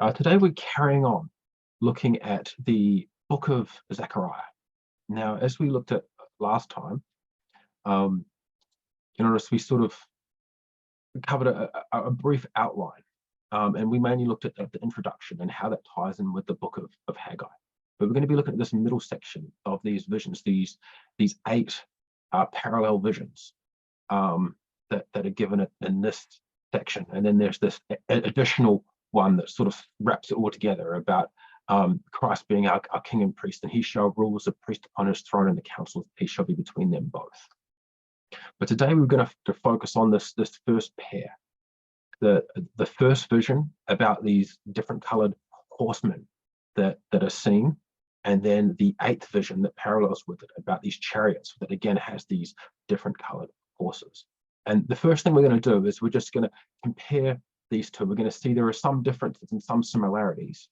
Today we're carrying on looking at the book of Zechariah. Now, as we looked at last time, you notice we sort of covered a brief outline, and we mainly looked at the introduction and how that ties in with the book of Haggai. But we're going to be looking at this middle section of these visions, these eight parallel visions that are given in this section, and then there's this additional one that sort of wraps it all together about Christ being our king and priest, and he shall rule as a priest upon his throne, and the council of peace shall be between them both. But today we're going to focus on this first pair, the first vision about these different colored horsemen that are seen, and then the eighth vision that parallels with it about these chariots that again has these different colored horses. And the first thing we're going to do is we're just going to compare these two. We're going to see there are some differences and some similarities,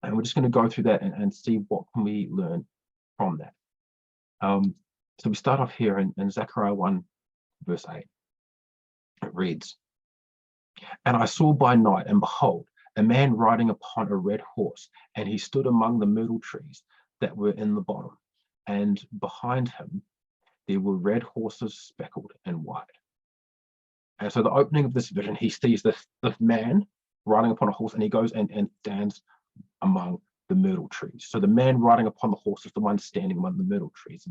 and we're just going to go through that and see what can we learn from that. So we start off here in Zechariah 1 verse 8. It reads, "And I saw by night, and behold, a man riding upon a red horse, and he stood among the myrtle trees that were in the bottom, and behind him there were red horses speckled and white." And so the opening of this vision, he sees this man riding upon a horse, and he goes and stands among the myrtle trees. So the man riding upon the horse is the one standing among the myrtle trees.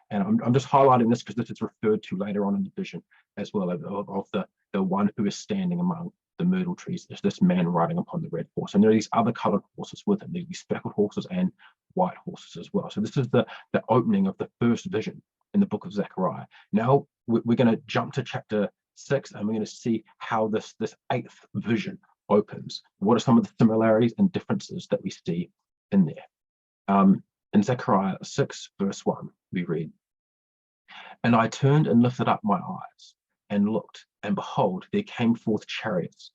And I'm just highlighting this because this is referred to later on in the vision as well, of the one who is standing among the myrtle trees is this man riding upon the red horse. And there are these other colored horses with him, these speckled horses and white horses as well. So this is the opening of the first vision in the book of Zechariah. Now we're going to jump to chapter 6, and we're going to see how this eighth vision opens. What are some of the similarities and differences that we see in there? In Zechariah 6 verse 1, we read, "And I turned and lifted up my eyes and looked, and behold, there came forth chariots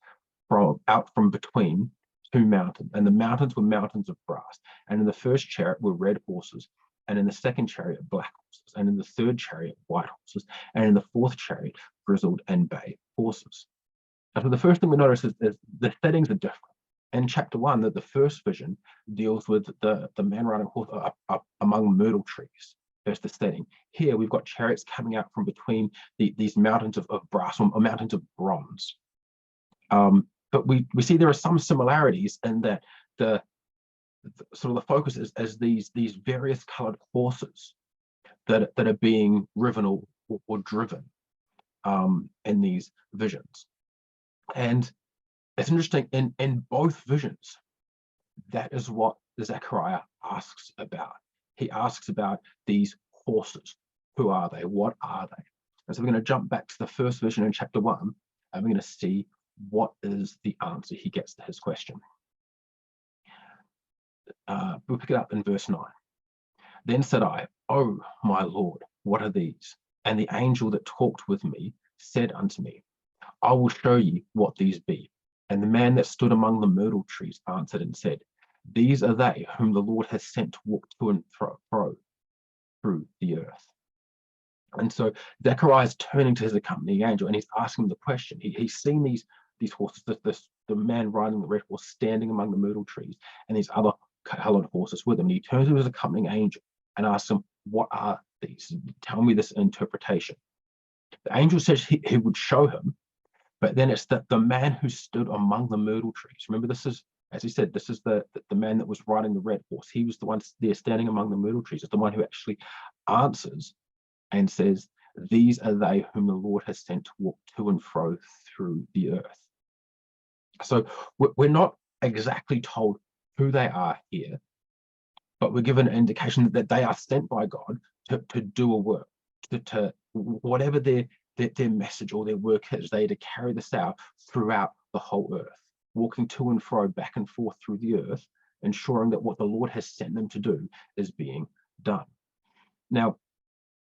out from between two mountains, and the mountains were mountains of brass. And in the first chariot were red horses, and in the second chariot black horses, and in the third chariot white horses, and in the fourth chariot grizzled and bay horses." And so the first thing we notice is the settings are different. In chapter 1, that the first vision deals with the man riding horse up among myrtle trees. There's the setting. Here we've got chariots coming out from between these mountains of brass or mountains of bronze. But we see there are some similarities in that the sort of the focus is as these various colored horses that are being driven or driven in these visions. And it's interesting, in both visions, that is what Zechariah asks about. He asks about these horses. Who are they? What are they? And so we're going to jump back to the first vision in chapter 1, and we're going to see what is the answer he gets to his question. We'll pick it up in verse 9. "Then said I, O my Lord, what are these? And the angel that talked with me said unto me, I will show you what these be. And the man that stood among the myrtle trees answered and said, These are they whom the Lord has sent to walk to and fro through the earth." And so Zechariah is turning to his accompanying angel, and he's asking him the question. He's seen these horses, the man riding the red horse standing among the myrtle trees, and these other colored horses with him. And he turns to his accompanying angel and asks him, "What are these? Tell me this interpretation." The angel says he would show him, but then it's the man who stood among the myrtle trees. Remember, this is, as he said, this is the man that was riding the red horse. He was the one there standing among the myrtle trees. It's the one who actually answers and says, "These are they whom the Lord has sent to walk to and fro through the earth." So we're not exactly told who they are here, but we're given an indication that they are sent by God to do a work, to whatever their message or their work is, they are to carry this out throughout the whole earth, walking to and fro, back and forth through the earth, ensuring that what the Lord has sent them to do is being done. Now,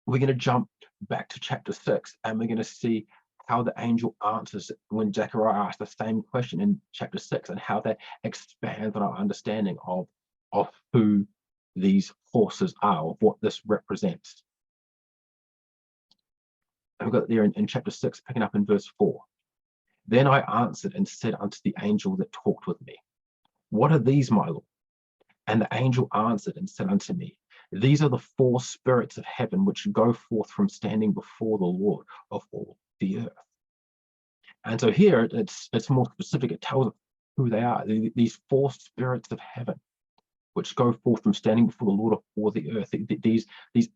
we're going to jump back to chapter 6, and we're going to see how the angel answers when Zechariah asks the same question in chapter 6, and how that expands on our understanding of who these horses are, of what this represents. And we've got it there in chapter 6, picking up in verse 4. "Then I answered and said unto the angel that talked with me, What are these, my Lord? And the angel answered and said unto me, These are the 4 spirits of heaven which go forth from standing before the Lord of all the earth. And so here it's more specific. It tells us who they are. These 4 spirits of heaven which go forth from standing before the Lord of all the earth. These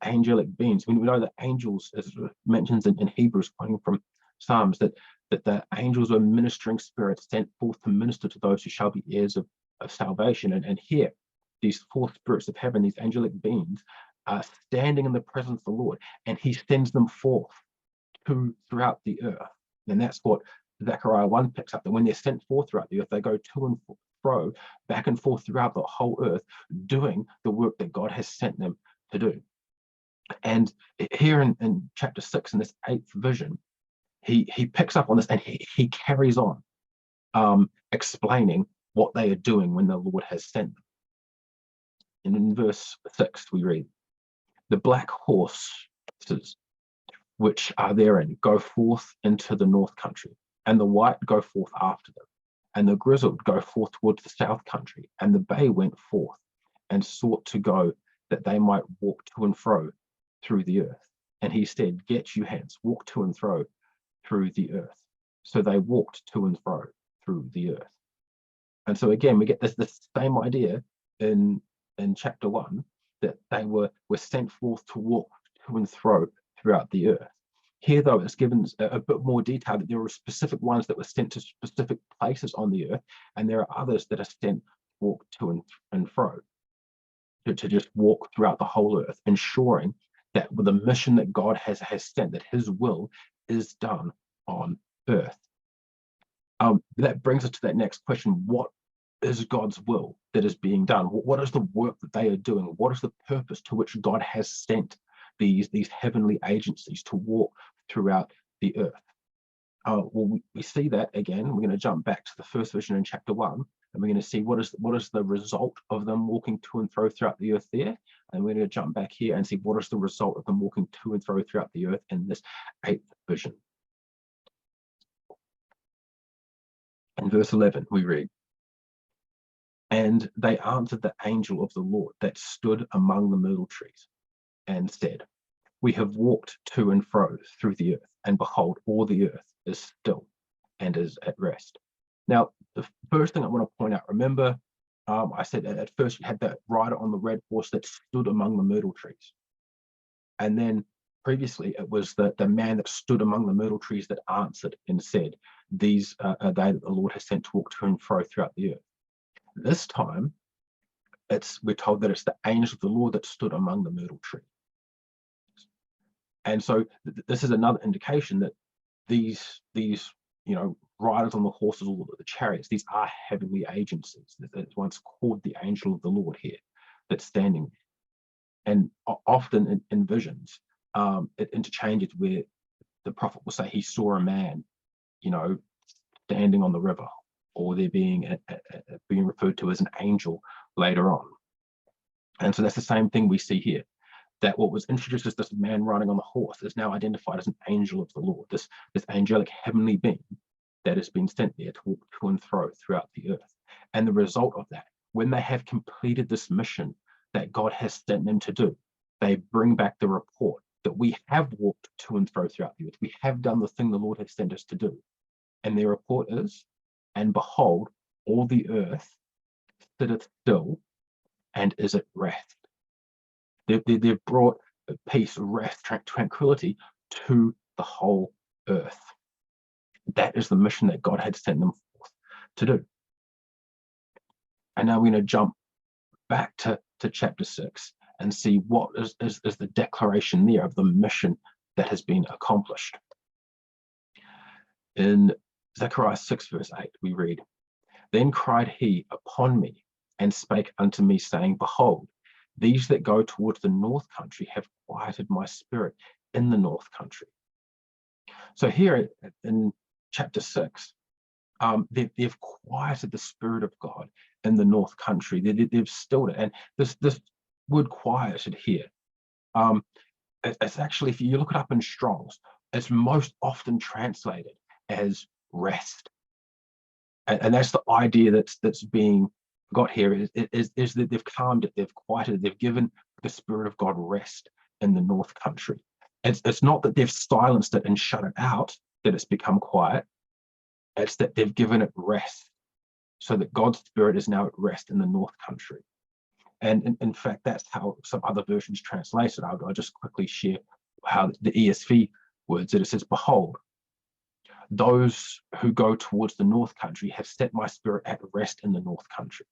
angelic beings. We know that angels, as it mentions in Hebrews, quoting from Psalms, that the angels are ministering spirits sent forth to minister to those who shall be heirs of salvation. And here, these 4 spirits of heaven, these angelic beings, are standing in the presence of the Lord, and he sends them forth throughout the earth. And that's what Zechariah 1 picks up, that when they're sent forth throughout the earth, they go to and fro, back and forth throughout the whole earth, doing the work that God has sent them to do. And here in chapter 6, in this 8th vision, he picks up on this, and he carries on explaining what they are doing when the Lord has sent them. And in verse 6, we read, The black horses which are therein go forth into the north country, and the white go forth after them, and the grizzled go forth towards the south country. And the bay went forth and sought to go, that they might walk to and fro through the earth. And he said, Get you hence, walk to and fro through the earth. So they walked to and fro through the earth. And so again, we get this same idea in chapter 1, that they were sent forth to walk to and fro throughout the earth. Here, though, it's given a bit more detail, that there were specific ones that were sent to specific places on the earth, and there are others that are sent to walk to and fro, to just walk throughout the whole earth, ensuring that with the mission that God has sent, that his will is done on earth. That brings us to that next question. What is God's will that is being done? What is the work that they are doing? What is the purpose to which God has sent these heavenly agencies to walk throughout the earth? Well, we see that again. We're going to jump back to the first vision in chapter 1, and we're going to see what is the result of them walking to and fro throughout the earth there. And we're going to jump back here and see what is the result of them walking to and fro throughout the earth in this 8th vision. In verse 11, we read, And they answered the angel of the Lord that stood among the myrtle trees, and said, We have walked to and fro through the earth, and behold, all the earth is still and is at rest. Now, the first thing I want to point out, remember, I said at first you had that rider on the red horse that stood among the myrtle trees. And then previously it was the man that stood among the myrtle trees that answered and said, These are they that the Lord has sent to walk to and fro throughout the earth. This time, we're told that it's the angel of the Lord that stood among the myrtle tree. And so this is another indication that these riders on the horses or the chariots, these are heavenly agencies. It's once called the angel of the Lord here that's standing there. And often in visions, it interchanges where the prophet will say he saw a man, standing on the river, or they're being referred to as an angel later on. And so that's the same thing we see here, that what was introduced as this man riding on the horse is now identified as an angel of the Lord, this angelic heavenly being that has been sent there to walk to and fro throughout the earth. And the result of that, when they have completed this mission that God has sent them to do, they bring back the report that we have walked to and fro throughout the earth. We have done the thing the Lord has sent us to do. And their report is, and behold, all the earth sitteth still and is at rest. They've brought peace, rest, tranquility to the whole earth. That is the mission that God had sent them forth to do. And now we're going to jump back to chapter 6 and see what is the declaration there of the mission that has been accomplished. In Zechariah 6 verse 8 we read, Then cried he upon me and spake unto me, saying, Behold, these that go towards the north country have quieted my spirit in the north country. So here in chapter 6, they've quieted the spirit of God in the north country. They've stilled it. And this word quieted here, it's actually, if you look it up in Strong's, it's most often translated as rest. And that's the idea that's being got here is that they've calmed it, they've quieted it, they've given the Spirit of God rest in the north country. It's not that they've silenced it and shut it out, that it's become quiet. It's that they've given it rest, so that God's Spirit is now at rest in the north country. And in fact, that's how some other versions translate it. I'll just quickly share how the ESV words it. It says, "Behold, those who go towards the north country have set my Spirit at rest in the north country."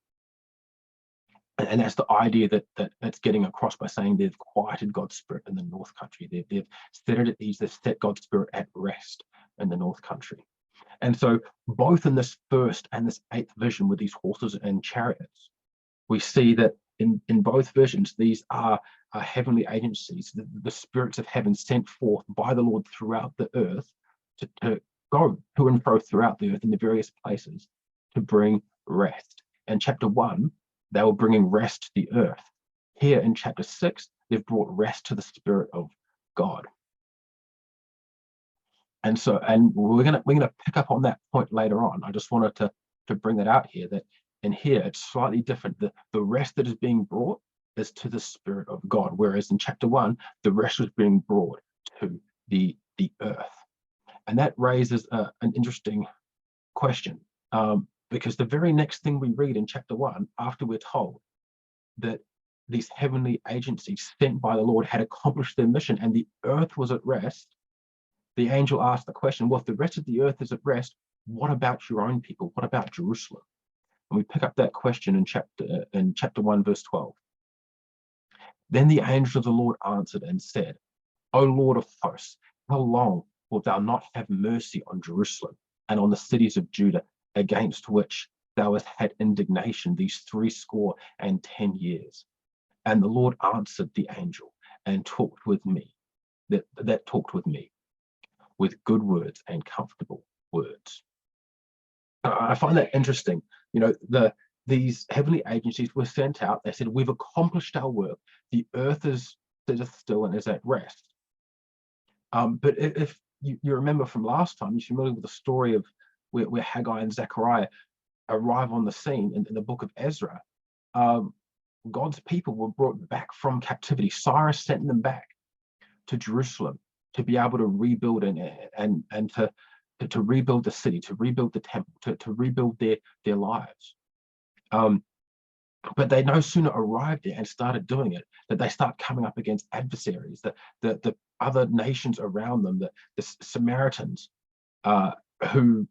And that's the idea that it's getting across by saying they've quieted God's Spirit in the north country. They've set it at ease, they've set God's Spirit at rest in the north country. And so both in this first and this eighth vision with these horses and chariots, we see that in both visions, these are heavenly agencies, the spirits of heaven sent forth by the Lord throughout the earth to go to and fro throughout the earth in the various places to bring rest. In chapter 1, they were bringing rest to the earth. Here in chapter 6, they've brought rest to the Spirit of God. And so, and we're gonna pick up on that point later on. I just wanted to bring that out here, that in here it's slightly different. The rest that is being brought is to the Spirit of God, whereas in chapter 1, the rest was being brought to the earth. And that raises an interesting question, because the very next thing we read in chapter 1, after we're told that these heavenly agencies sent by the Lord had accomplished their mission and the earth was at rest, the angel asked the question, well, if the rest of the earth is at rest, what about your own people? What about Jerusalem? And we pick up that question in chapter 1, verse 12. Then the angel of the Lord answered and said, O Lord of hosts, how long wilt thou not have mercy on Jerusalem and on the cities of Judah, against which thou hast had indignation these 70 years? And the Lord answered the angel and talked with me, that talked with me, with good words and comfortable words. I find that interesting. You know, these heavenly agencies were sent out. They said, we've accomplished our work. The earth is still and is at rest. But if you remember from last time, you're familiar with the story of where Haggai and Zachariah arrive on the scene in the book of Ezra. God's people were brought back from captivity. Cyrus sent them back to Jerusalem to be able to rebuild and to rebuild the city, to rebuild the temple, to rebuild their lives. But they no sooner arrived there and started doing it, that they start coming up against adversaries, the other nations around them, the Samaritans, who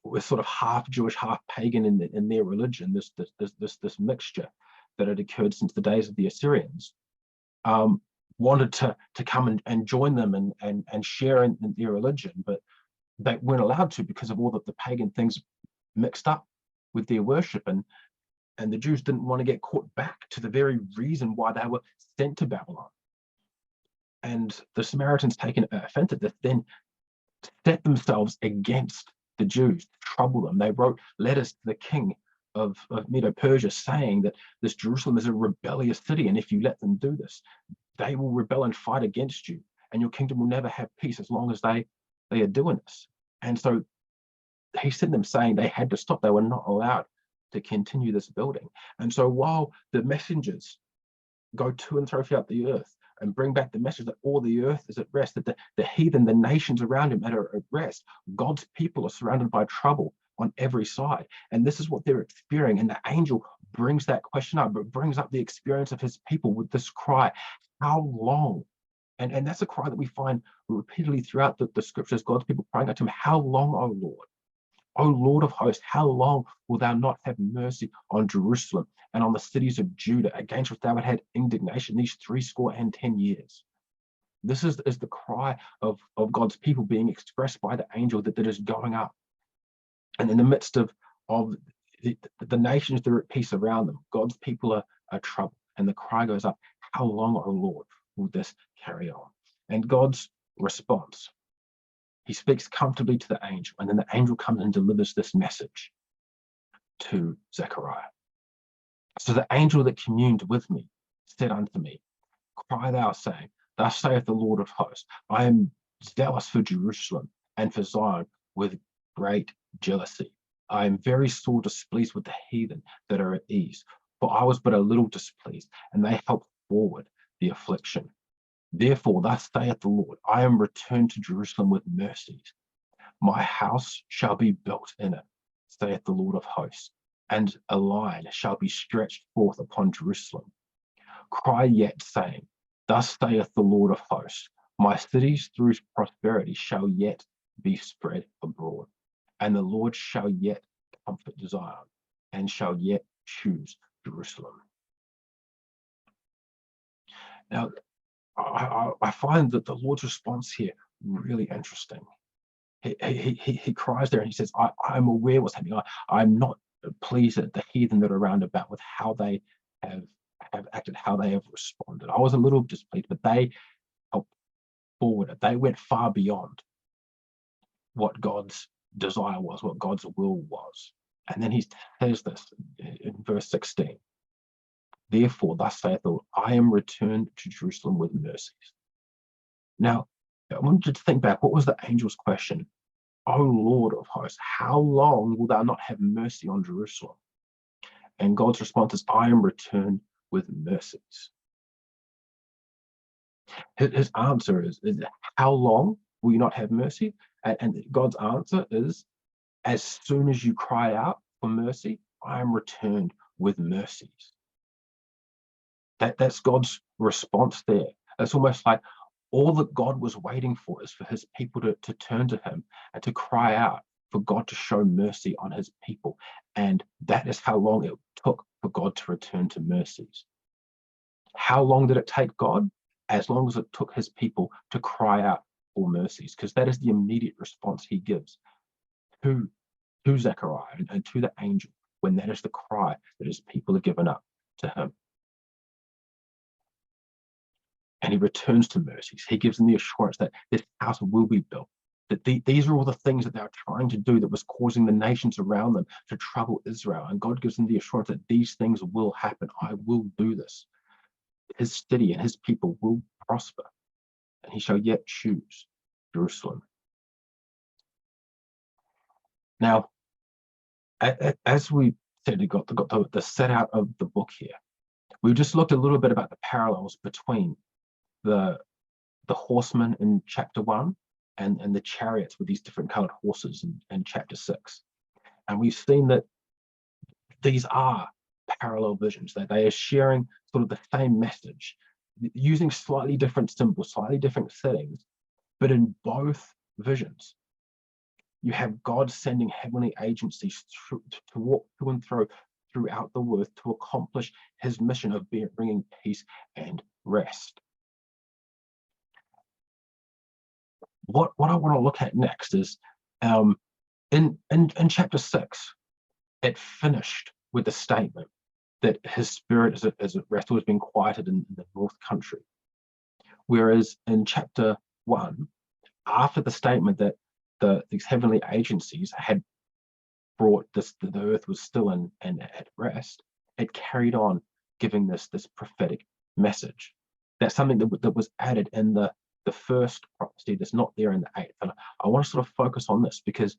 were sort of half Jewish, half pagan in their religion, this mixture that had occurred since the days of the Assyrians. Wanted to come and join them and share in their religion, but they weren't allowed to because of all the pagan things mixed up with their worship, and the Jews didn't want to get caught back to the very reason why they were sent to Babylon. And the Samaritans, taken offense at this, then set themselves against the Jews to trouble them. They wrote letters to the king of Medo-Persia saying that this Jerusalem is a rebellious city, and if you let them do this, they will rebel and fight against you, and your kingdom will never have peace as long as they are doing this. And so he sent them saying they had to stop. They were not allowed to continue this building. And so while the messengers go to and fro throughout the earth and bring back the message that all the earth is at rest, that the heathen, the nations around him are at rest, God's people are surrounded by trouble on every side. And this is what they're experiencing. And the angel brings that question up, but brings up the experience of his people with this cry, how long? And that's a cry that we find repeatedly throughout the scriptures, God's people crying out to him, how long, O Lord? O Lord of hosts, how long will thou not have mercy on Jerusalem and on the cities of Judah, against which thou had indignation these 70 years? This is the cry of God's people being expressed by the angel that is going up. And in the midst of the nations that are at peace around them, God's people are troubled. And the cry goes up, how long, O Lord, will this carry on? And God's response, he speaks comfortably to the angel, and then the angel comes and delivers this message to Zechariah. So the angel that communed with me said unto me, cry thou, saying, thus saith the Lord of hosts, I am zealous for Jerusalem and for Zion with great jealousy. I am very sore displeased with the heathen that are at ease, for I was but a little displeased, and they helped forward the affliction. Therefore, thus saith the Lord, I am returned to Jerusalem with mercies. My house shall be built in it, saith the Lord of hosts, and a line shall be stretched forth upon Jerusalem. Cry yet, saying, thus saith the Lord of hosts, my cities through prosperity shall yet be spread abroad, and the Lord shall yet comfort Zion, and shall yet choose Jerusalem. Now, I find that the Lord's response here really interesting. He cries there and he says, I'm aware what's happening. I'm not pleased at the heathen that are around about with how they have acted, how they have responded. I was a little displeased, but they helped forward it. They went far beyond what God's desire was, what God's will was. And then he says this in verse 16. Therefore, thus saith the Lord, I am returned to Jerusalem with mercies. Now, I want you to think back, what was the angel's question? O Lord of hosts, how long will thou not have mercy on Jerusalem? And God's response is, I am returned with mercies. His answer is how long will you not have mercy? And God's answer is, as soon as you cry out for mercy, I am returned with mercies. That's God's response there. It's almost like all that God was waiting for is for his people to turn to him and to cry out for God to show mercy on his people. And that is how long it took for God to return to mercies. How long did it take God? As long as it took his people to cry out for mercies, because that is the immediate response he gives to Zachariah and to the angel when that is the cry that his people are given up to him. And he returns to mercies. He gives them the assurance that this house will be built, that these are all the things that they were trying to do that was causing the nations around them to trouble Israel. And God gives them the assurance that these things will happen. I will do this. His city and his people will prosper, and he shall yet choose Jerusalem. Now, as we said, we got the set out of the book here. We just looked a little bit about the parallels between the horsemen in chapter 1 and the chariots with these different colored horses in chapter 6. And we've seen that these are parallel visions, that they are sharing sort of the same message, using slightly different symbols, slightly different settings, but in both visions, you have God sending heavenly agencies to walk to and throughout the earth to accomplish his mission of bringing peace and rest. What I want to look at next is in chapter 6, it finished with the statement that his spirit as at rest was being quieted in the north country. Whereas in chapter 1, after the statement that these heavenly agencies had brought the earth was still and at rest, it carried on giving this prophetic message. That's something that was added in the first prophecy that's not there in the 8th. And I want to sort of focus on this because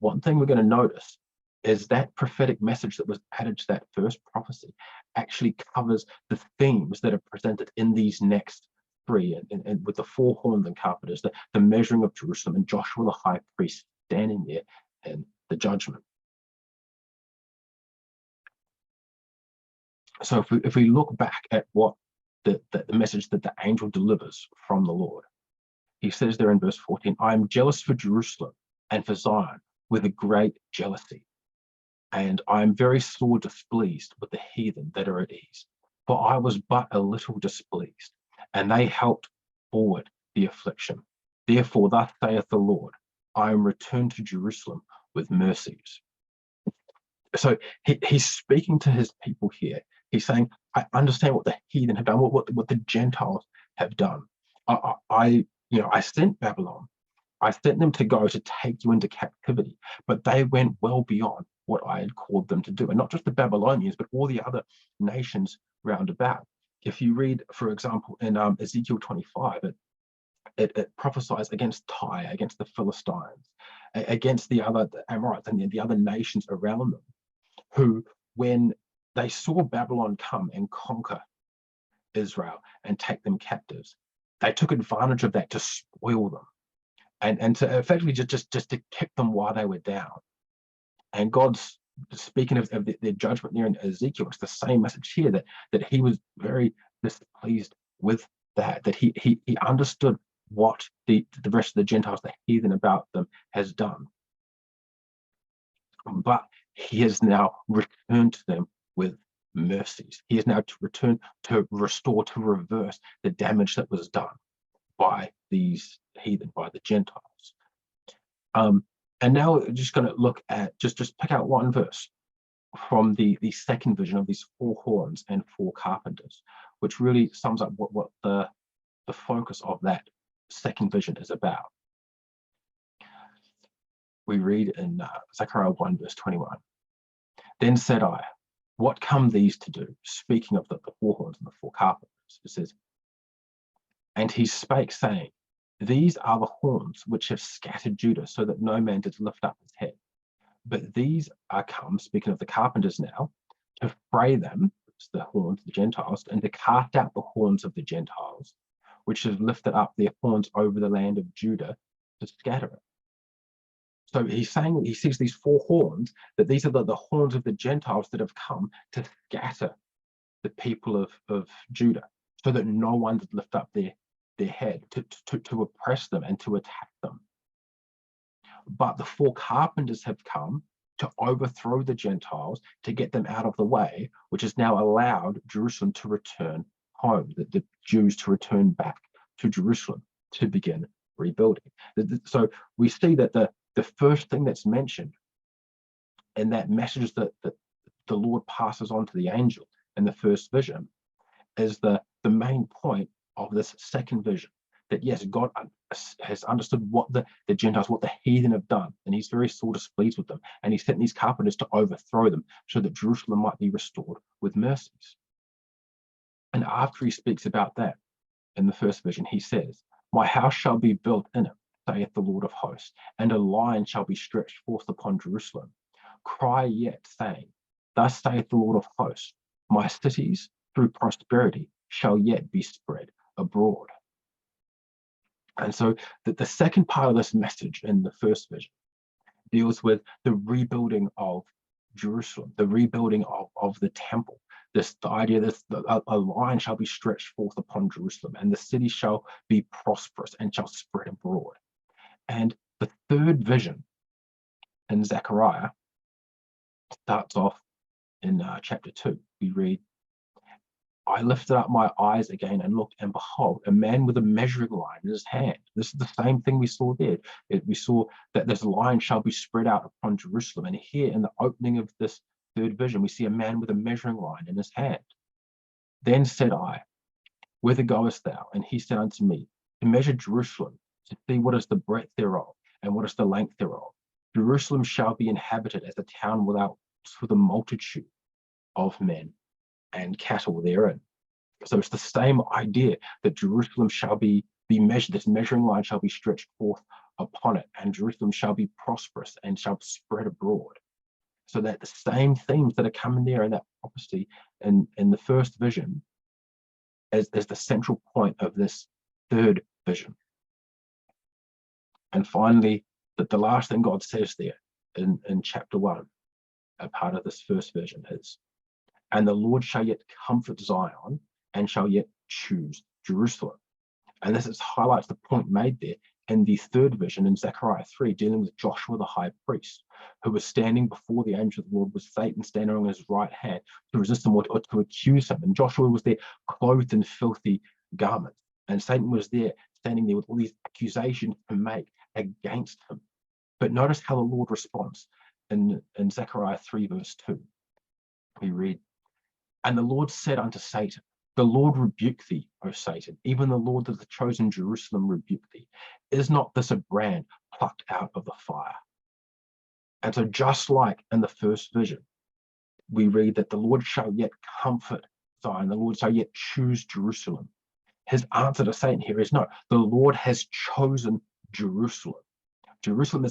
one thing we're going to notice is that prophetic message that was added to that first prophecy actually covers the themes that are presented in these next 3, and with the 4 horns and carpenters, the measuring of Jerusalem, and Joshua the high priest standing there in the judgment. So if we look back at what the message that the angel delivers from the Lord, he says there in verse 14, I am jealous for Jerusalem and for Zion with a great jealousy, and I am very sore displeased with the heathen that are at ease, for I was but a little displeased, and they helped forward the affliction. Therefore, thus saith the Lord, I am returned to Jerusalem with mercies. So he's speaking to his people here. He's saying, I understand what the heathen have done, what the Gentiles have done. I sent Babylon. I sent them to go to take you into captivity, but they went well beyond what I had called them to do. And not just the Babylonians, but all the other nations round about. If you read, for example, in Ezekiel 25, it prophesies against Tyre, against the Philistines, against the Amorites and the other nations around them, who, when they saw Babylon come and conquer Israel and take them captives, they took advantage of that to spoil them and to effectively just to kick them while they were down. And God's speaking of their judgment there in Ezekiel. It's the same message here, that he was very displeased with that he understood what the rest of the Gentiles, the heathen about them, has done. But he has now returned to them with mercies. He is now to return, to restore, to reverse the damage that was done by these heathen, by the Gentiles. And now we're just going to look at, just pick out one verse from the second vision of these 4 horns and 4 carpenters, which really sums up what the focus of that second vision is about. We read in Zechariah 1 verse 21, "Then said I, what come these to do?" Speaking of the 4 horns and the 4 carpenters, it says, "And he spake, saying, These are the horns which have scattered Judah, so that no man did lift up his head. But these are come," speaking of the carpenters now, "to fray them," it's the horns of the Gentiles, "and to cast out the horns of the Gentiles, which have lifted up their horns over the land of Judah, to scatter it." So he's saying that he sees these 4 horns, that these are the horns of the Gentiles that have come to scatter the people of Judah, so that no one would lift up their head, to oppress them and to attack them. But the 4 carpenters have come to overthrow the Gentiles, to get them out of the way, which has now allowed Jerusalem to return home, the Jews to return back to Jerusalem to begin rebuilding. So we see that the first thing that's mentioned in that message that the Lord passes on to the angel in the first vision is the main point of this second vision, that yes, God has understood what the Gentiles, what the heathen have done, and he's very sore displeased with them, and he sent these carpenters to overthrow them so that Jerusalem might be restored with mercies. And after he speaks about that in the first vision, he says, "My house shall be built in it, saith the Lord of hosts, and a line shall be stretched forth upon Jerusalem. Cry yet, saying, Thus saith the Lord of hosts, my cities through prosperity shall yet be spread abroad." And so the second part of this message in the first vision deals with the rebuilding of Jerusalem, the rebuilding of the temple. The idea that a line shall be stretched forth upon Jerusalem, and the city shall be prosperous and shall spread abroad. And the third vision in Zechariah starts off in chapter 2. We read, "I lifted up my eyes again and looked, and behold, a man with a measuring line in his hand." This is the same thing we saw there. We saw that this line shall be spread out upon Jerusalem. And here in the opening of this third vision, we see a man with a measuring line in his hand. "Then said I, Whither goest thou? And he said unto me, To measure Jerusalem, to see what is the breadth thereof, and what is the length thereof. Jerusalem shall be inhabited as a town without for the multitude of men and cattle therein." So it's the same idea that Jerusalem shall be measured, this measuring line shall be stretched forth upon it, and Jerusalem shall be prosperous and shall spread abroad. So that the same themes that are coming there in that prophecy in the first vision as the central point of this third vision. And finally, that the last thing God says there in chapter 1, a part of this first vision is, "And the Lord shall yet comfort Zion, and shall yet choose Jerusalem." And this highlights the point made there in the third vision in Zechariah 3, dealing with Joshua the high priest, who was standing before the angel of the Lord with Satan standing on his right hand to resist him or to accuse him. And Joshua was there clothed in filthy garments, and Satan was there standing there with all these accusations to make against him. But notice how the Lord responds in Zechariah 3 verse 2. We read, "And the Lord said unto Satan, The Lord rebuke thee, O Satan, even the Lord of the chosen Jerusalem rebuke thee. Is not this a brand plucked out of the fire?" And so just like in the first vision, we read that the Lord shall yet comfort Zion, the Lord shall yet choose Jerusalem. his answer to Satan here is no, the Lord has chosen Jerusalem. Jerusalem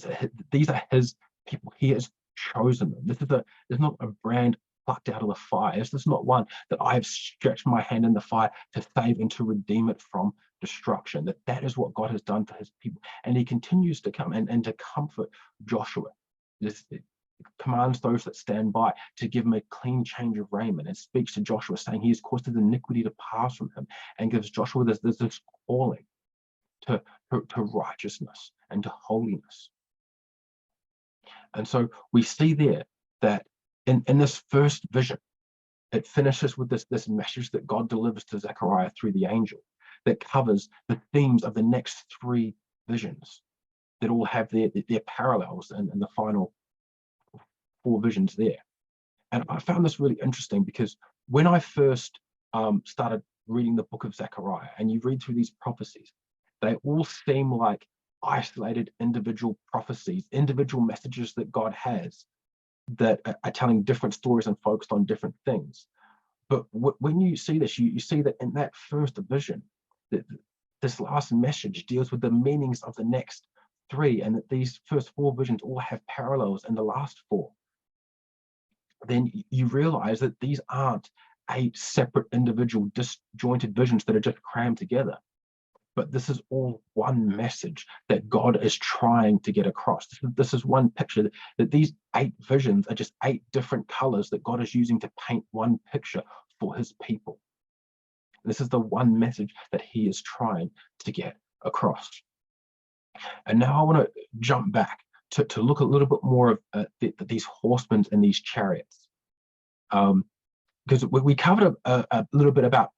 these are his people. He has chosen them. This is not a brand plucked out of the fire. This is not one that I have stretched my hand in the fire to save and to redeem it from destruction. That is what God has done for his people. And he continues to come and to comfort Joshua. It commands those that stand by to give him a clean change of raiment, and speaks to Joshua, saying he has caused his iniquity to pass from him, and gives Joshua this calling to righteousness and to holiness. And so we see there that in this first vision, it finishes with this message that God delivers to Zechariah through the angel that covers the themes of the next three visions that all have their parallels and the final four visions there. And I found this really interesting because when I first started reading the book of Zechariah, and you read through these prophecies, they all seem like isolated individual prophecies, individual messages that God has that are telling different stories and focused on different things. But when you see this, you see that in that first vision, that this last message deals with the meanings of the next three, and that these first four visions all have parallels in the last four. Then you realize that these aren't eight separate individual disjointed visions that are just crammed together, but this is all one message that God is trying to get across. This is one picture, that these eight visions are just eight different colors that God is using to paint one picture for his people. This is the one message that he is trying to get across. And now I want to jump back to look a little bit more of these horsemen and these chariots. Because we covered a little bit about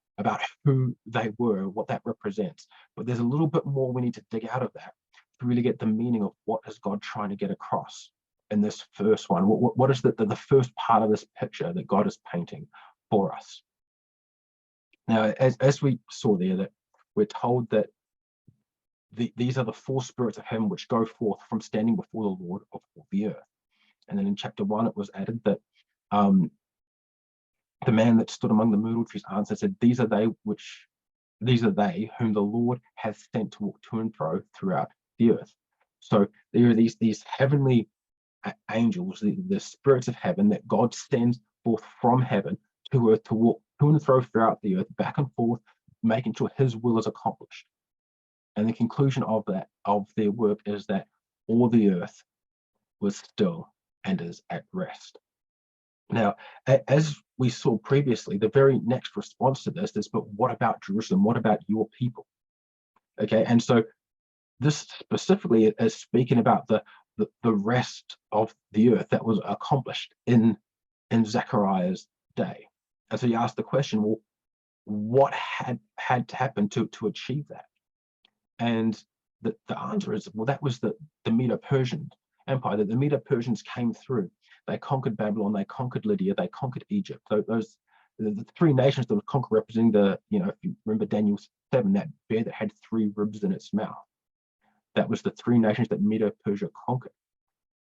who they were, what that represents, but there's a little bit more we need to dig out of that to really get the meaning of what is God trying to get across in this first one. What is the first part of this picture that God is painting for us? Now, as we saw there, that we're told that these are the four spirits of him which go forth from standing before the Lord of all the earth. And then in chapter 1, it was added that the man that stood among the myrtle trees answered, said, These are they whom the Lord hath sent to walk to and fro throughout the earth. So there are these heavenly angels, the spirits of heaven, that God sends forth from heaven to earth to walk to and fro throughout the earth, back and forth, making sure his will is accomplished. And the conclusion of their work is that all the earth was still and is at rest. Now, as we saw previously, the very next response to this is, but what about Jerusalem? What about your people? Okay, and so this specifically is speaking about the rest of the earth that was accomplished in Zechariah's day. And so you ask the question, well, what had to happen to achieve that? And the answer is, well, that was the Medo-Persian Empire. That the Medo-Persians came through. They conquered Babylon, they conquered Lydia, they conquered Egypt. Those the three nations that were conquered, representing if you remember Daniel 7, that bear that had three ribs in its mouth. That was the three nations that Medo-Persia conquered.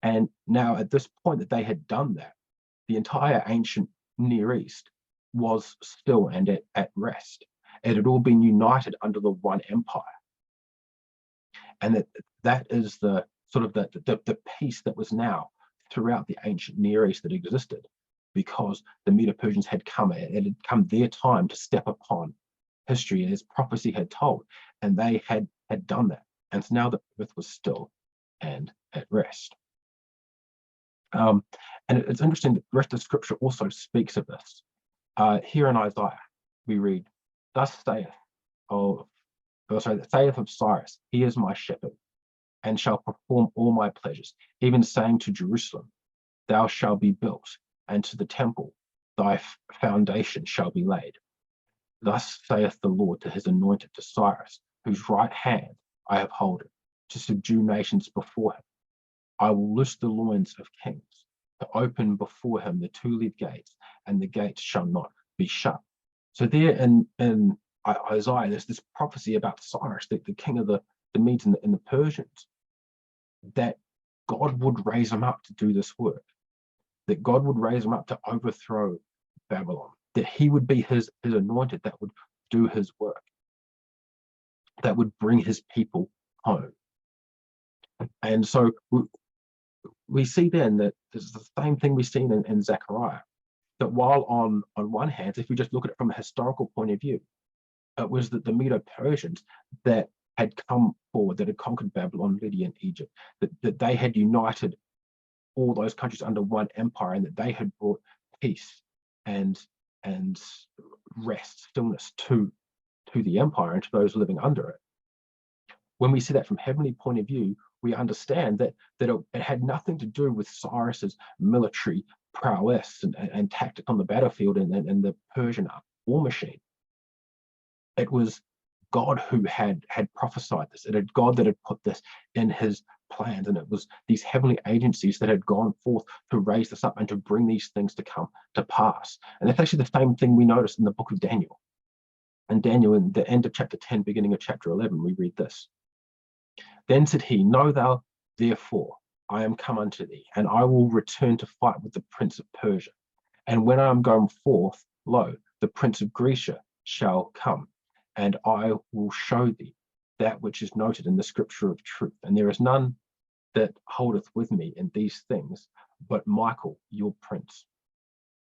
And now at this point that they had done that, the entire ancient Near East was still and at rest. It had all been united under the one empire. And that is the sort of the peace that was now throughout the ancient Near East that existed, because the Medo-Persians had come. It had come their time to step upon history as prophecy had told, and they had done that. And so now the earth was still and at rest. And it's interesting that the rest of Scripture also speaks of this. Here in Isaiah, we read, "Thus saith of Cyrus, he is my shepherd, and shall perform all my pleasures, even saying to Jerusalem, thou shalt be built, and to the temple thy foundation shall be laid. Thus saith the Lord to his anointed, to Cyrus, whose right hand I have holden, to subdue nations before him. I will loose the loins of kings, to open before him the two-leaved gates, and the gates shall not be shut." So there in Isaiah, there's this prophecy about Cyrus, the king of the Medes and the Persians, that God would raise him up to do this work, that God would raise him up to overthrow Babylon, that he would be his anointed that would do his work. that would bring his people home. And so we see then that this is the same thing we've seen in Zechariah, that while on one hand, if we just look at it from a historical point of view, it was that the Medo-Persians that had come forward, that had conquered Babylon, Lydia, and Egypt, that they had united all those countries under one empire, and that they had brought peace and rest, stillness to the empire and to those living under it. When we see that from heavenly point of view, we understand that it had nothing to do with Cyrus's military prowess and tactic on the battlefield and the Persian war machine. It was God who had prophesied this. It had God that had put this in his plans, and it was these heavenly agencies that had gone forth to raise this up and to bring these things to come to pass. And that's actually the same thing we notice in the book of Daniel. And Daniel, in the end of chapter 10, beginning of chapter 11, we read this. Then said he, Know thou, therefore, I am come unto thee, and I will return to fight with the prince of Persia. And when I am gone forth, lo, the prince of Greece shall come, and I will show thee that which is noted in the scripture of truth. And there is none that holdeth with me in these things, but Michael, your prince.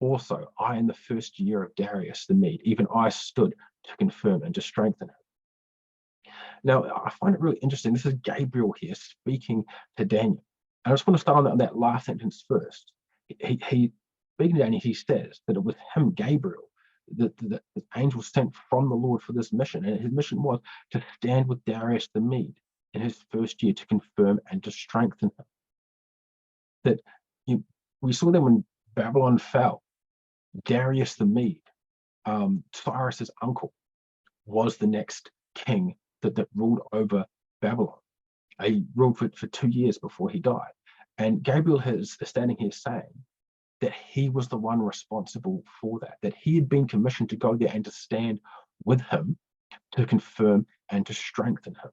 Also, I in the first year of Darius the Mede, even I stood to confirm and to strengthen him. Now, I find it really interesting. This is Gabriel here speaking to Daniel. And I just want to start on that last sentence first. He speaking to Daniel, he says that it was him, Gabriel, that the angel sent from the Lord for this mission. And his mission was to stand with Darius the Mede in his first year to confirm and to strengthen him. That we saw that when Babylon fell, Darius the Mede, Cyrus's uncle, was the next king that ruled over Babylon. He ruled for 2 years before he died. And Gabriel is standing here saying that he was the one responsible for that he had been commissioned to go there and to stand with him to confirm and to strengthen him.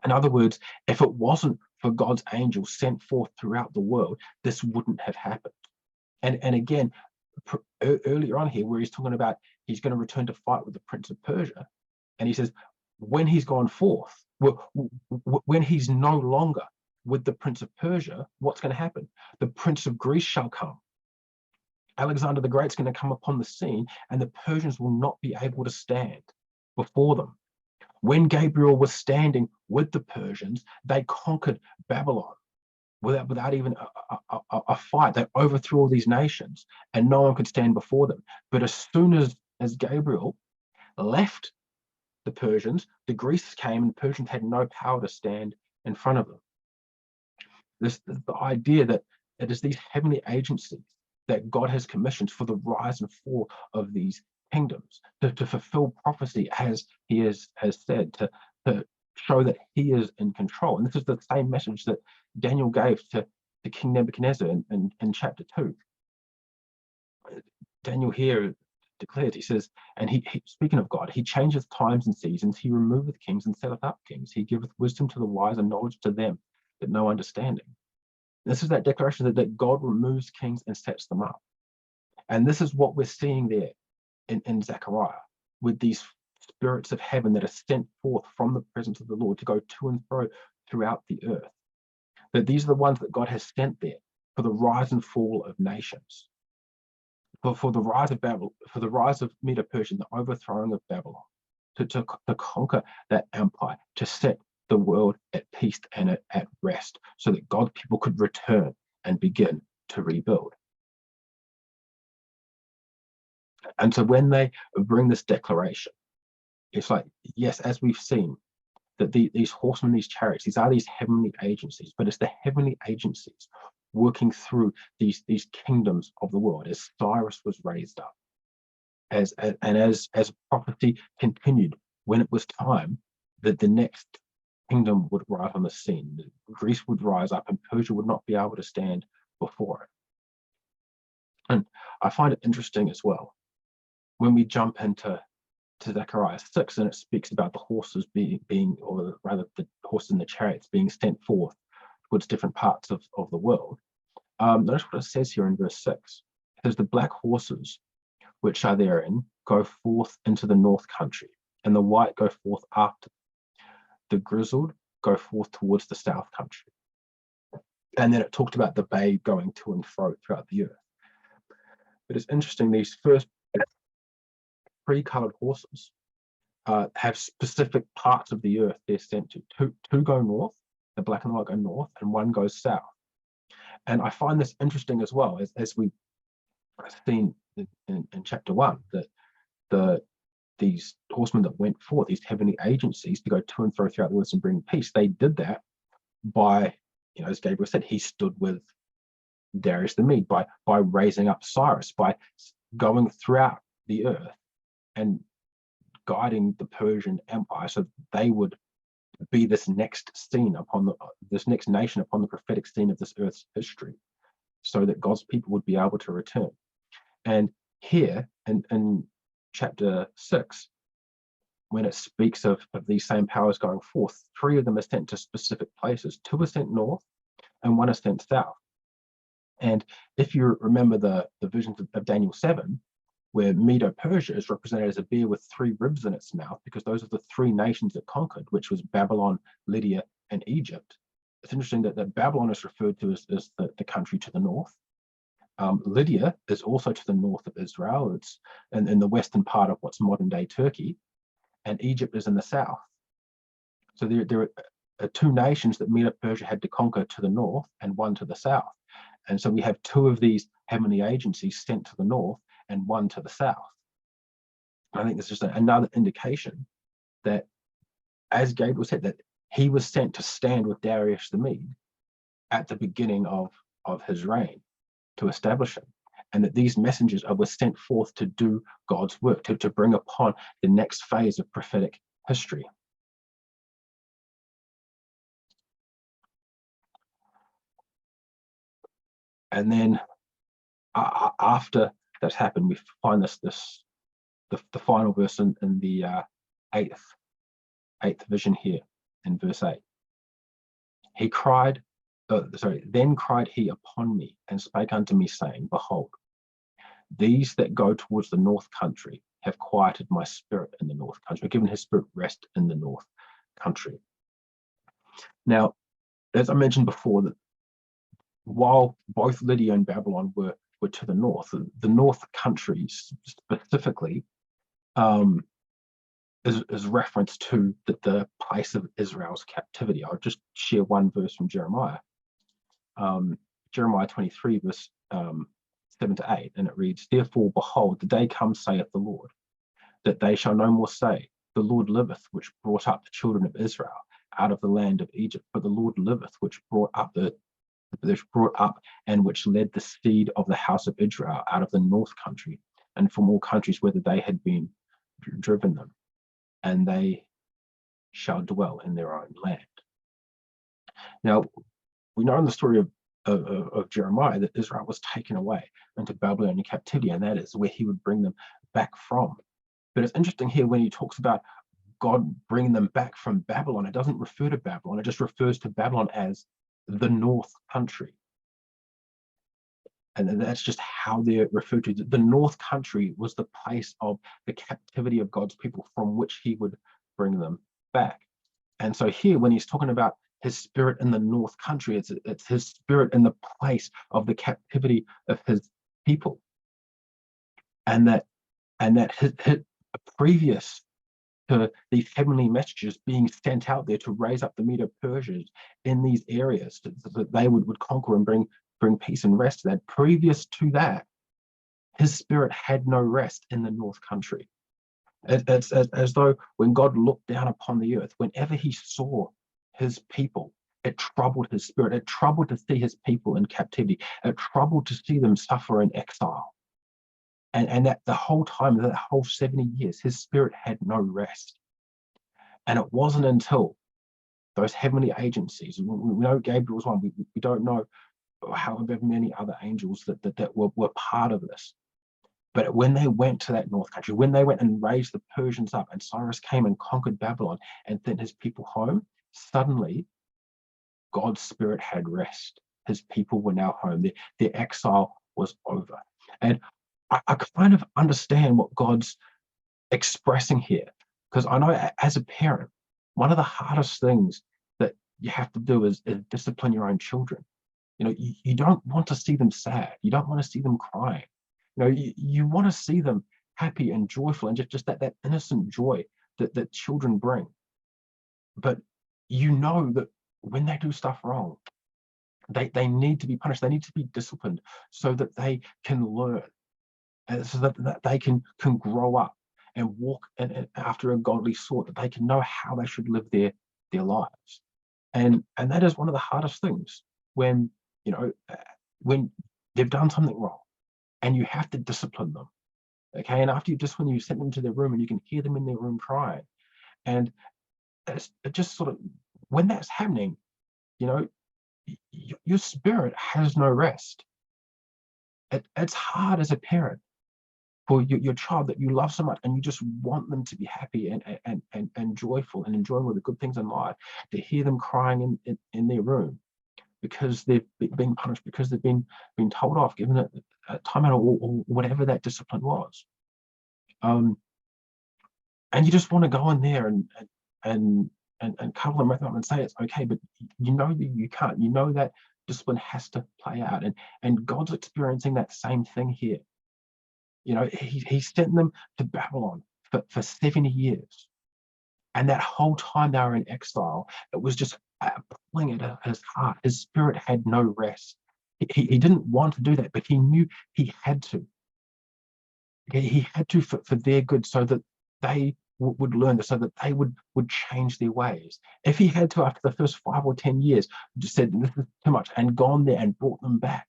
In other words, if it wasn't for God's angels sent forth throughout the world, this wouldn't have happened. And again, earlier on here, where he's talking about he's going to return to fight with the prince of Persia, and he says, when he's gone forth, when he's no longer with the prince of Persia, what's going to happen? The prince of Greece shall come. Alexander the Great's going to come upon the scene, and the Persians will not be able to stand before them. When Gabriel was standing with the Persians, they conquered Babylon without even a fight. They overthrew all these nations, and no one could stand before them. But as soon as Gabriel left the Persians, the Greeks came, and the Persians had no power to stand in front of them. The idea that it is these heavenly agencies that God has commissioned for the rise and fall of these kingdoms, to fulfill prophecy as he has said, to show that he is in control. And this is the same message that Daniel gave to King Nebuchadnezzar in chapter 2. Daniel here declares, he says, and he speaking of God, he changeth times and seasons, he removeth kings and setteth up kings, he giveth wisdom to the wise and knowledge to them that know understanding. This is that declaration that God removes kings and sets them up. And this is what we're seeing there in Zechariah, with these spirits of heaven that are sent forth from the presence of the Lord to go to and fro throughout the earth. That these are the ones that God has sent there for the rise and fall of nations. For the rise of Babylon, for the rise of Medo-Persia, the overthrowing of Babylon, to conquer that empire, to set the world at peace and at rest, so that God's people could return and begin to rebuild. And so when they bring this declaration, it's like, yes, as we've seen, that these horsemen, these chariots, these are these heavenly agencies, but it's the heavenly agencies working through these kingdoms of the world as Cyrus was raised up, as prophecy continued, when it was time that the next kingdom would rise on the scene. Greece would rise up and Persia would not be able to stand before it. And I find it interesting as well, when we jump into Zechariah 6, and it speaks about the horses being, or rather the horses and the chariots being sent forth towards different parts of the world. Notice what it says here in verse 6. It says, the black horses which are therein go forth into the north country, and the white go forth after. The grizzled go forth towards the south country. And then it talked about the babe going to and fro throughout the earth. But it's interesting, these first 3 coloured horses have specific parts of the earth they're sent to. Two go north, the black and the white go north, and 1 goes south. And I find this interesting as well, as we've seen in chapter 1, that these horsemen that went forth, these heavenly agencies to go to and fro throughout the earth and bring peace, they did that by, as Gabriel said, he stood with Darius the Mede, by raising up Cyrus, by going throughout the earth and guiding the Persian Empire so they would be this next scene upon this next nation upon the prophetic scene of this earth's history, so that God's people would be able to return. And here in chapter 6, when it speaks of these same powers going forth, 3 of them are sent to specific places. 2 are sent north and 1 is sent south. And if you remember the visions of Daniel 7, where Medo-Persia is represented as a bear with 3 ribs in its mouth, because those are the 3 nations it conquered, which was Babylon, Lydia, and Egypt. It's interesting that Babylon is referred to as the country to the north. Lydia is also to the north of Israel. It's in the western part of what's modern-day Turkey, and Egypt is in the south. So there are 2 nations that Medo-Persia had to conquer to the north and 1 to the south. And so we have 2 of these heavenly agencies sent to the north and 1 to the south. I think it's just another indication that, as Gabriel said, that he was sent to stand with Darius the Mede at the beginning of his reign, to establish him, and that these messengers were sent forth to do God's work, to bring upon the next phase of prophetic history. And then after that's happened, we find the final verse in the eighth vision here in verse 8. Then cried he upon me and spake unto me, saying, Behold, these that go towards the north country have quieted my spirit in the north country, given his spirit rest in the north country. Now, as I mentioned before, that while both Lydia and Babylon were to the north country specifically is reference to the place of Israel's captivity. I'll just share one verse from Jeremiah. Jeremiah 23, verse 7 to 8, and it reads, Therefore, behold, the day comes, saith the Lord, that they shall no more say, The Lord liveth, which brought up the children of Israel out of the land of Egypt, but the Lord liveth, which brought up and which led the seed of the house of Israel out of the north country, and from all countries whither they had been driven them, and they shall dwell in their own land. Now, we know in the story of Jeremiah that Israel was taken away into Babylonian captivity, and that is where he would bring them back from. But it's interesting here when he talks about God bringing them back from Babylon, it doesn't refer to Babylon, it just refers to Babylon as the north country. And that's just how they're referred to. The north country was the place of the captivity of God's people from which he would bring them back. And so here, when he's talking about his spirit in the north country, it's his spirit in the place of the captivity of his people. And that his previous to these heavenly messages being sent out there to raise up the Medo-Persians in these areas, so that they would conquer and bring peace and rest. That previous to that, his spirit had no rest in the north country. It's as though when God looked down upon the earth, whenever he saw his people, it troubled his spirit. It troubled to see his people in captivity. It troubled to see them suffer in exile. And that the whole time, that whole 70 years, his spirit had no rest. And it wasn't until those heavenly agencies, we know Gabriel's one, we don't know however many other angels that were part of this. But when they went to that north country, when they went and raised the Persians up, and Cyrus came and conquered Babylon and sent his people home, suddenly God's spirit had rest. His people were now home. Their exile was over. And I kind of understand what God's expressing here. Because I know as a parent, one of the hardest things that you have to do is discipline your own children. You don't want to see them sad. You don't want to see them crying. You want to see them happy and joyful and just that innocent joy that children bring. But you know that when they do stuff wrong, they need to be punished. They need to be disciplined so that they can learn, and so that they can grow up and walk after a godly sort, that they can know how they should live their lives. And that is one of the hardest things when when they've done something wrong and you have to discipline them. Okay, and after you discipline them, you send them to their room and you can hear them in their room crying. And it just sort of, when that's happening, your spirit has no rest. It's hard as a parent for your child that you love so much and you just want them to be happy and joyful and enjoying all the good things in life, to hear them crying in their room because they've been punished, because they've been told off, given a time out, or whatever that discipline was. And you just want to go in there and cover them up and say it's okay, but that you can't. That discipline has to play out, and God's experiencing that same thing here. He sent them to Babylon for 70 years, and that whole time they were in exile, it was just pulling at his heart. His spirit had no rest. He didn't want to do that, but he knew he had to. He had to for their good, so that they would learn, so that they would change their ways. If he had to, after the first 5 or 10 years, just said this is too much and gone there and brought them back,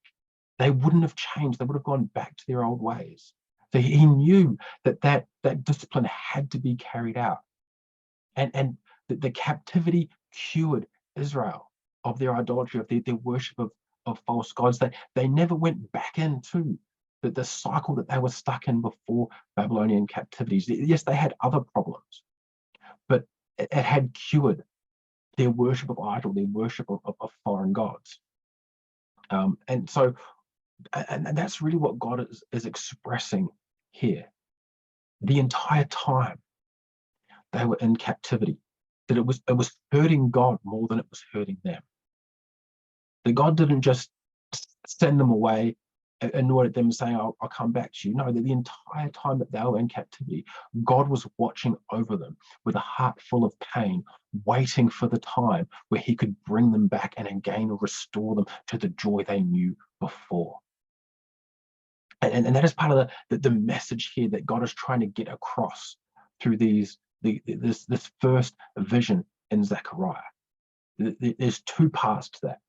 they wouldn't have changed. They would have gone back to their old ways. So he knew that discipline had to be carried out, and the captivity cured Israel of their idolatry, of their worship of false gods. They never went back into the cycle that they were stuck in before Babylonian captivities. Yes, they had other problems, but it had cured their worship of idol, their worship of foreign gods. And that's really what God is expressing here. The entire time they were in captivity, that it was hurting God more than it was hurting them. That God didn't just send them away, annoyed at them, saying, I'll come back to you. No, that the entire time that they were in captivity, God was watching over them with a heart full of pain, waiting for the time where he could bring them back and again restore them to the joy they knew before. And that is part of the message here that God is trying to get across through this first vision in Zechariah. There's two parts to that.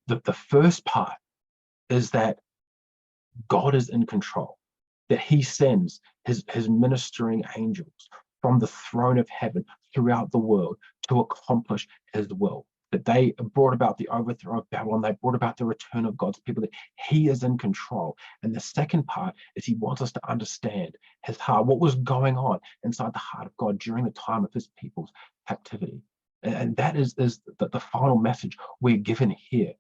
The first part is that God is in control, that he sends his ministering angels from the throne of heaven throughout the world to accomplish his will, that they brought about the overthrow of Babylon, they brought about the return of God's people, that he is in control. And the second part is he wants us to understand his heart, what was going on inside the heart of God during the time of his people's captivity. And that is the final message we're given here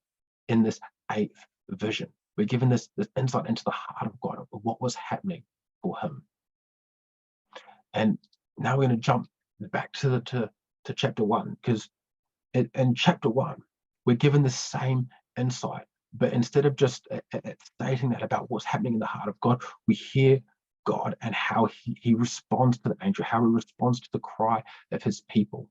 in this 8th vision. We're given this insight into the heart of God, of what was happening for him. And now we're going to jump back to chapter 1, because in chapter 1, we're given the same insight, but instead of just stating that about what's happening in the heart of God, we hear God and how he responds to the angel, how he responds to the cry of his people.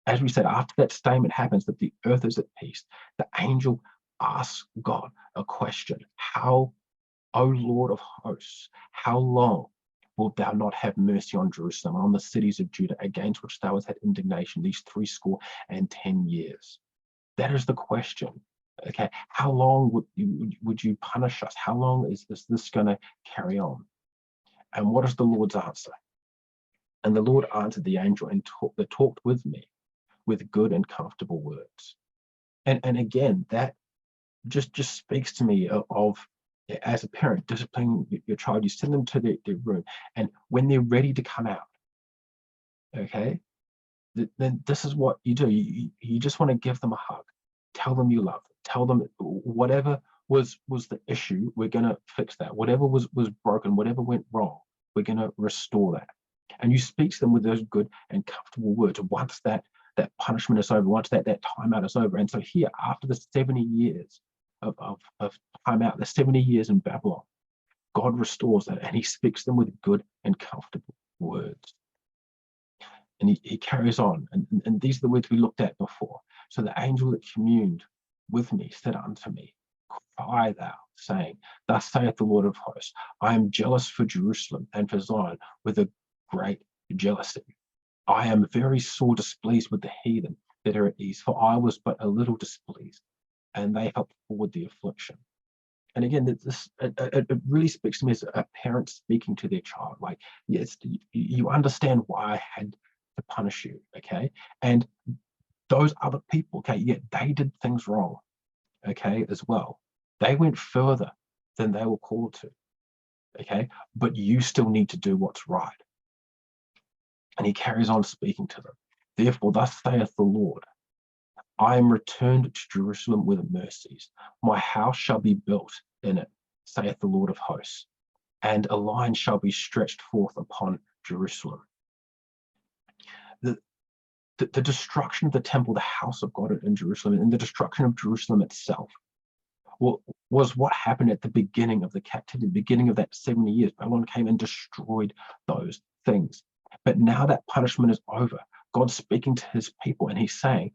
As we said, after that statement happens, that the earth is at peace, the angel asks God a question: how, O Lord of hosts, how long wilt thou not have mercy on Jerusalem and on the cities of Judah, against which thou hast had indignation these 70 years? That is the question. Okay, how long would you punish us? How long is this going to carry on? And what is the Lord's answer? And the Lord answered the angel and talked with me with good and comfortable words. And again, that just speaks to me of, as a parent, disciplining your child. You send them to their room, and when they're ready to come out, okay, then this is what you do. You just want to give them a hug, tell them you love them, tell them whatever was the issue, we're going to fix that. Whatever was broken, whatever went wrong, we're going to restore that. And you speak to them with those good and comfortable words once that punishment is over, once that time out is over. And so here, after the 70 years of time out, the 70 years in Babylon, God restores that, and he speaks them with good and comfortable words. And he carries on, and these are the words we looked at before. So the angel that communed with me said unto me, cry thou, saying, thus saith the Lord of hosts, I am jealous for Jerusalem and for Zion with a great jealousy. I am very sore displeased with the heathen that are at ease, for I was but a little displeased, and they helped forward the affliction. And again, it really speaks to me as a parent speaking to their child. Like, yes, you understand why I had to punish you, okay? And those other people, okay, yeah, they did things wrong, okay, as well. They went further than they were called to, okay? But you still need to do what's right. And he carries on speaking to them. Therefore, thus saith the Lord, I am returned to Jerusalem with mercies. My house shall be built in it, saith the Lord of hosts, and a line shall be stretched forth upon Jerusalem. The destruction of the temple, the house of God in Jerusalem, and the destruction of Jerusalem itself was what happened at the beginning of the captivity, the beginning of that 70 years. Babylon came and destroyed those things. But now that punishment is over, God's speaking to his people, and he's saying,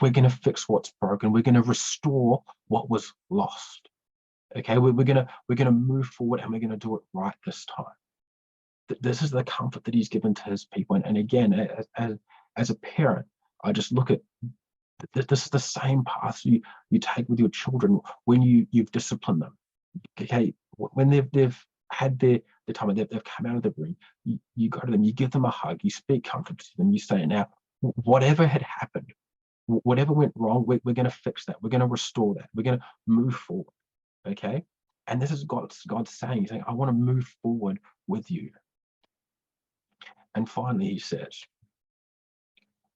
we're going to fix what's broken. We're going to restore what was lost. Okay, we're going to move forward, and we're going to do it right this time. This is the comfort that he's given to his people. And again, as a parent, I just look at this is the same path you take with your children when you've disciplined them. Okay, when they've had their time, they've come out of the room, you go to them, you give them a hug, you speak comfort to them, you say, now, whatever had happened, whatever went wrong, we're going to fix that. We're going to restore that. We're going to move forward. Okay, and this is God's saying, he's saying, I want to move forward with you. And finally, he says,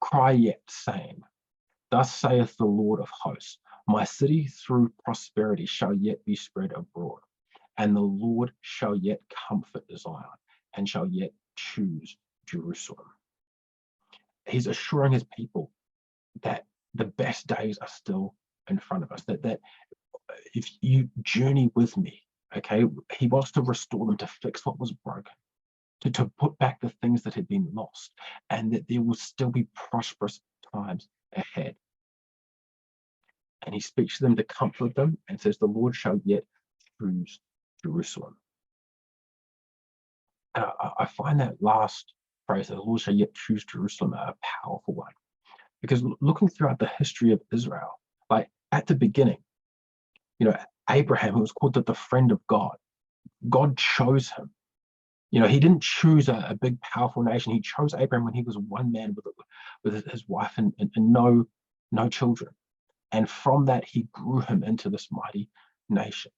cry yet, saying, thus saith the Lord of hosts, my city through prosperity shall yet be spread abroad, and the Lord shall yet comfort Zion, and shall yet choose Jerusalem. He's assuring his people that the best days are still in front of us, that if you journey with me, okay, he wants to restore them, to fix what was broken, to put back the things that had been lost, and that there will still be prosperous times ahead. And he speaks to them to comfort them and says, the Lord shall yet choose Jerusalem. And I find that last phrase, the Lord shall yet choose Jerusalem, a powerful one. Because looking throughout the history of Israel, like at the beginning, Abraham, who was called the friend of God, God chose him. He didn't choose a big, powerful nation. He chose Abraham when he was one man with his wife and no children. And from that, he grew him into this mighty nation.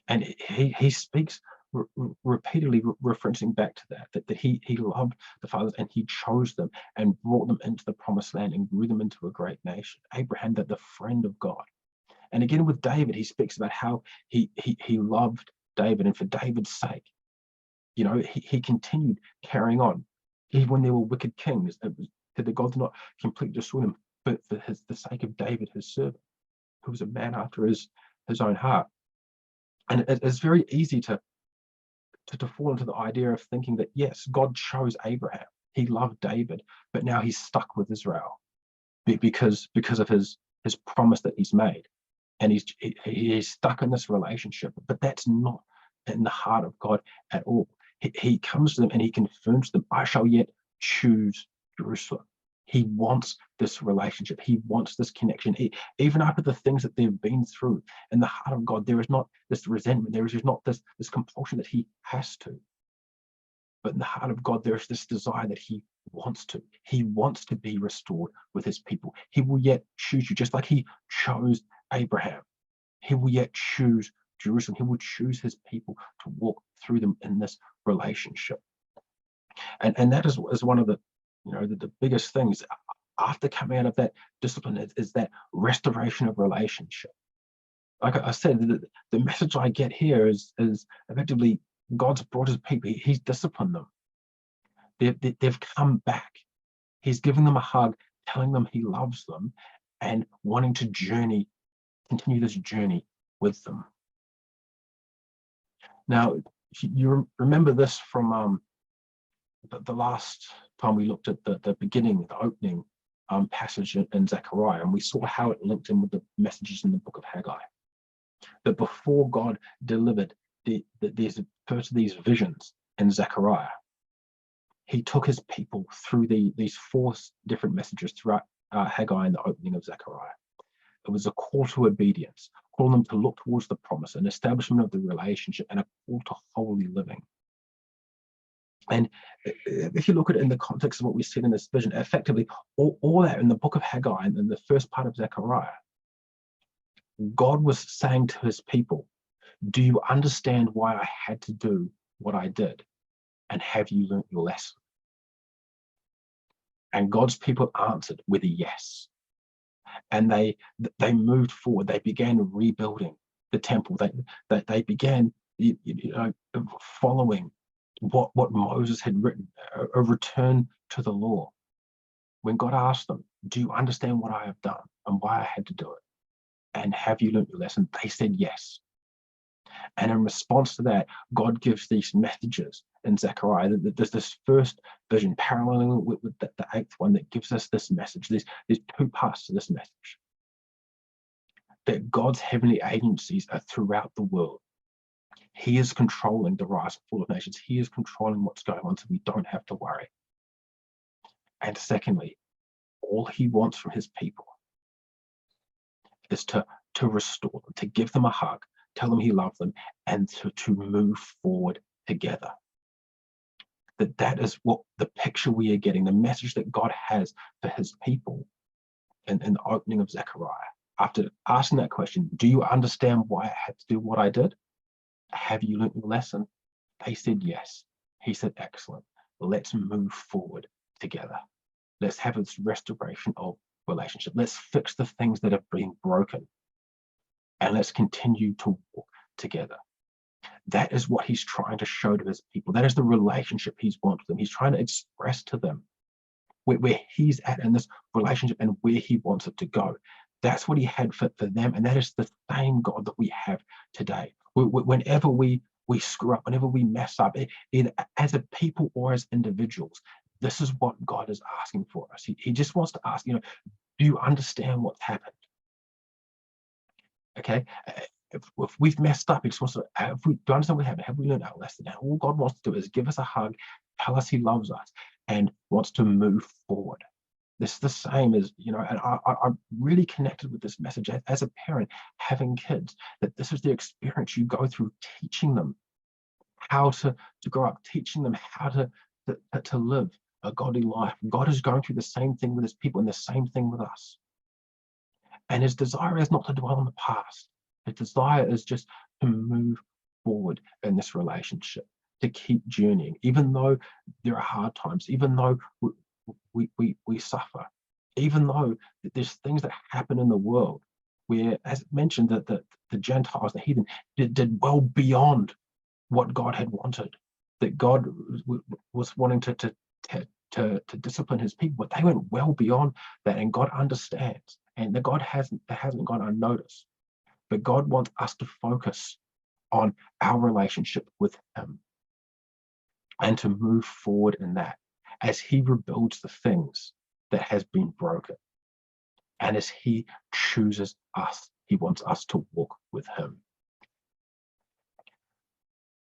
And he speaks repeatedly referencing back to that he loved the fathers, and he chose them and brought them into the promised land and grew them into a great nation. Abraham, the friend of God. And again with David, he speaks about how he loved David, and for David's sake, he continued carrying on. Even when there were wicked kings, that God did not completely destroy them, but for the sake of David, his servant, who was a man after his own heart. And it's very easy to fall into the idea of thinking that, yes, God chose Abraham. He loved David, but now he's stuck with Israel because of his promise that he's made. And he's stuck in this relationship. But that's not in the heart of God at all. He comes to them and he confirms to them, I shall yet choose Jerusalem. He wants this relationship. He wants this connection. Even after the things that they've been through, in the heart of God, there is not this resentment. There is just not this compulsion that he has to. But in the heart of God, there is this desire that he wants to. He wants to be restored with his people. He will yet choose you, just like he chose Abraham. He will yet choose Jerusalem. He will choose his people to walk through them in this relationship. And that is one of the biggest things after coming out of that discipline is that restoration of relationship. Like I said, the message I get here is effectively God's brought his people. He's disciplined them. They've come back. He's giving them a hug, telling them he loves them, and wanting to continue this journey with them. Now, you remember this from the last time we looked at the beginning, the opening passage in Zechariah, and we saw how it linked in with the messages in the book of Haggai. That before God delivered these visions in Zechariah, he took his people through these 4 different messages throughout Haggai and the opening of Zechariah. It was a call to obedience, calling them to look towards the promise, an establishment of the relationship, and a call to holy living. And if you look at it in the context of what we see in this vision, effectively, all that in the book of Haggai and in the first part of Zechariah, God was saying to his people, do you understand why I had to do what I did? And have you learnt your lesson? And God's people answered with a yes. And they moved forward. They began rebuilding the temple. They began following what Moses had written, a return to the law. When God asked them, do you understand what I have done and why I had to do it? And have you learnt your lesson? They said yes. And in response to that, God gives these messages in Zechariah. There's this first vision paralleling with the 8th one that gives us this message. There's 2 parts to this message. That God's heavenly agencies are throughout the world. He is controlling the rise and fall of nations. He is controlling what's going on, so we don't have to worry. And secondly, all he wants from his people is to restore them, to give them a hug, tell them he loves them, and to move forward together. That is what the picture we are getting, the message that God has for his people in the opening of Zechariah. After asking that question, do you understand why I had to do what I did? Have you learned your lesson? They said yes. He said, excellent. Let's move forward together. Let's have this restoration of relationship. Let's fix the things that have been broken. And let's continue to walk together. That is what he's trying to show to his people. That is the relationship he's wants with them. He's trying to express to them where he's at in this relationship and where he wants it to go. That's what he had for them. And that is the same God that we have today. Whenever we screw up, whenever we mess up, either as a people or as individuals, this is what God is asking for us. He just wants to ask, do you understand what's happened? Okay, if we've messed up, he just wants to, if we do understand what happened, have we learned our lesson? Now, all God wants to do is give us a hug, tell us he loves us, and wants to move forward. This is the same as, and I'm really connected with this message as a parent, having kids, that this is the experience you go through, teaching them how to grow up, teaching them how to live a godly life. God is going through the same thing with his people and the same thing with us. And his desire is not to dwell on the past. His desire is just to move forward in this relationship, to keep journeying, even though there are hard times, even though we suffer, even though there's things that happen in the world where, as mentioned, that the Gentiles, the heathen, did well beyond what God had wanted, that God was wanting to discipline his people, but they went well beyond that, and God understands, and that God hasn't gone unnoticed. But God wants us to focus on our relationship with him and to move forward in that as he rebuilds the things that has been broken. And as he chooses us, he wants us to walk with him.